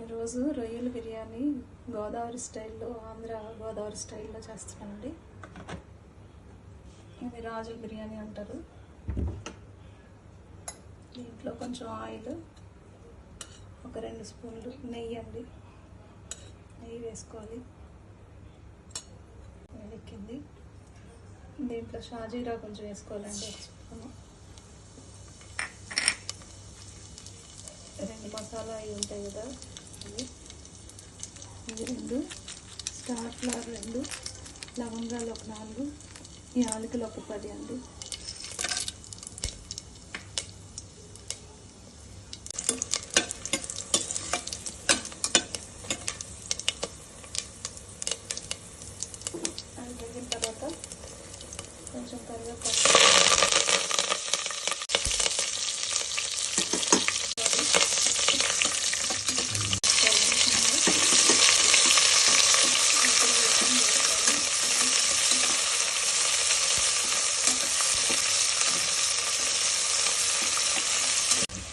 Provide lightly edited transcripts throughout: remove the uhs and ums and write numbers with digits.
ఈరోజు రొయ్యల బిర్యానీ గోదావరి స్టైల్లో, ఆంధ్ర గోదావరి స్టైల్లో చేస్తున్నానండి. ఇది రాజుల బిర్యానీ అంటారు. దీంట్లో కొంచెం ఆయిల్, ఒక 2 స్పూన్లు నెయ్యి అండి. నెయ్యి వేసుకోవాలి. వేడెక్కింది. దీంట్లో షాజీరా కొంచెం వేసుకోవాలండి, 1 స్పూను. 2 మసాలా అవి ఉంటాయి కదా, ఇవి 2 స్టార్ ఫ్లవర్ 2, లవంగాలు ఒక 4, యాలకులు ఒక 10 అండి. అది వేగిన తర్వాత కొంచెం కరివేపాకు,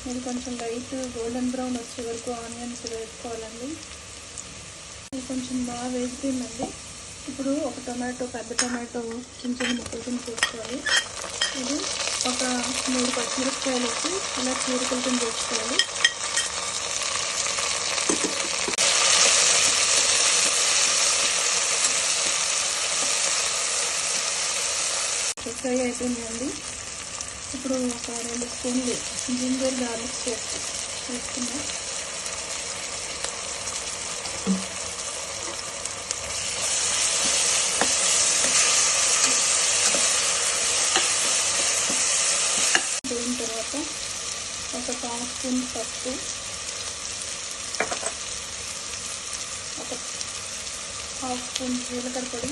ఇది కొంచెం లైట్ గోల్డెన్ బ్రౌన్ వచ్చే వరకు ఆనియన్స్ వేసుకోవాలండి. ఇది కొంచెం బాగా వేగిపోయిందండి. ఇప్పుడు ఒక టొమాటో, పెద్ద టొమాటో చిన్న చిన్న ముక్కలు కింద చేసుకోవాలి. ఇది ఒక 3 పచ్చిమిరపకాయలు వచ్చి ఇలా చీరకలు కింద చేసుకోవాలి. ఫ్రై అయిపోయిందండి. ఇప్పుడు ఒక 2 స్పూన్లు జింజర్ గార్లిక్ పేస్ట్ వేసుకుందాం. వేగిన తర్వాత ఒక 1 స్పూన్ పసుపు, ఒక 1/2 స్పూన్ జీలకర్ర పొడి,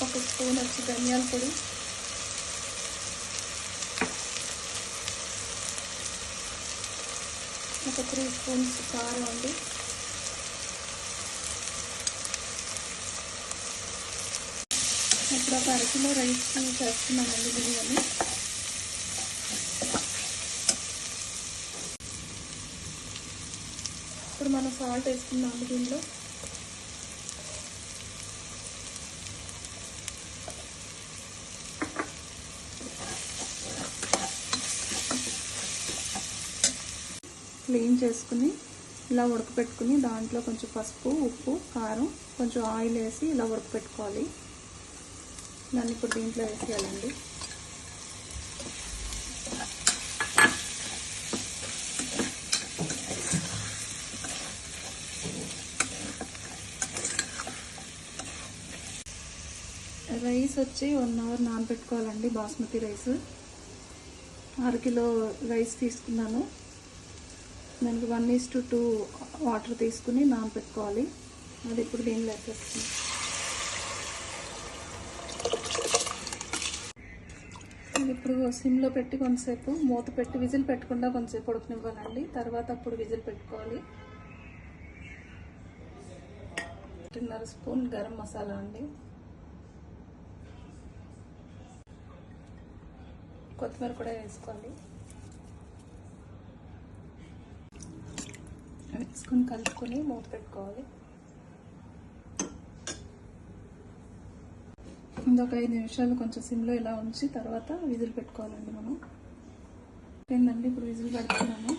ఒక స్పూన్ వచ్చి ధనియాల పొడి, ఒక 3 స్పూన్స్ కారం అండి. ఇప్పుడు ఒక 1/2 కిలో రైస్ చేస్తున్నామండి బిర్యానీ. ఇప్పుడు మనం సాల్ట్ వేసుకున్నాము దీంట్లో. క్లీన్ చేసుకుని ఇలా ఉడకపెట్టుకుని దాంట్లో కొంచెం పసుపు, ఉప్పు, కారం, కొంచెం ఆయిల్ వేసి ఇలా ఉడకపెట్టుకోవాలి. దాన్ని ఇప్పుడు దీంట్లో వేసేయాలండి. రైస్ వచ్చి 1 అవర్ నానబెట్టుకోవాలండి. బాస్మతి రైస్ 1/2 కిలో రైస్ తీసుకున్నాను. దానికి 1:2 వాటర్ తీసుకుని నానబెట్టుకోవాలి. అది ఇప్పుడు దీనిలో వేసేస్తుంది. ఇప్పుడు సిమ్లో పెట్టి కొంతసేపు మూత పెట్టి విజిల్ పెట్టకుండా కొంతసేపు ఉడకనివ్వాలండి. తర్వాత అప్పుడు విజిల్ పెట్టుకోవాలి. 1.5 స్పూన్ గరం మసాలా అండి. కొత్తిమీర కూడా వేసుకోవాలి. వేసుకొని కలుపుకొని మూత పెట్టుకోవాలి. ఇంకొక 5 నిమిషాలు కొంచెం సిమ్లో ఇలా ఉంచి తర్వాత విజిల్ పెట్టుకోవాలండి మనం. ఏంటండి ఇప్పుడు విజిల్ పెడుతున్నాను.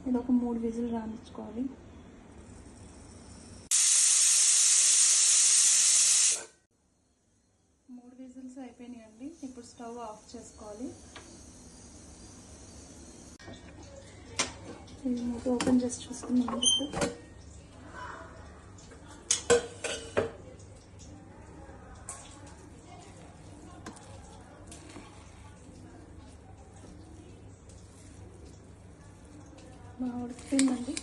ఇది ఒక 3 విజిల్ రానిచ్చుకోవాలి. మూడు విజిల్స్ అయిపోయినాయండి. ఇప్పుడు స్టవ్ ఆఫ్ చేసుకోవాలి. ఇది మూత ఓపెన్ చేసి చూసుకున్నాము. ఇప్పుడు బాగా ఉడికిపోయిందండి.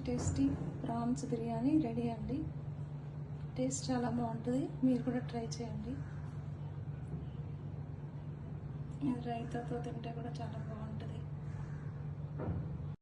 టేస్టీ ప్రాన్స్ బిర్యానీ రెడీ అండి. టేస్ట్ చాలా బాగుంటుంది. మీరు కూడా ట్రై చేయండి. ఇది రైతాతో తింటే కూడా చాలా బాగుంటుంది.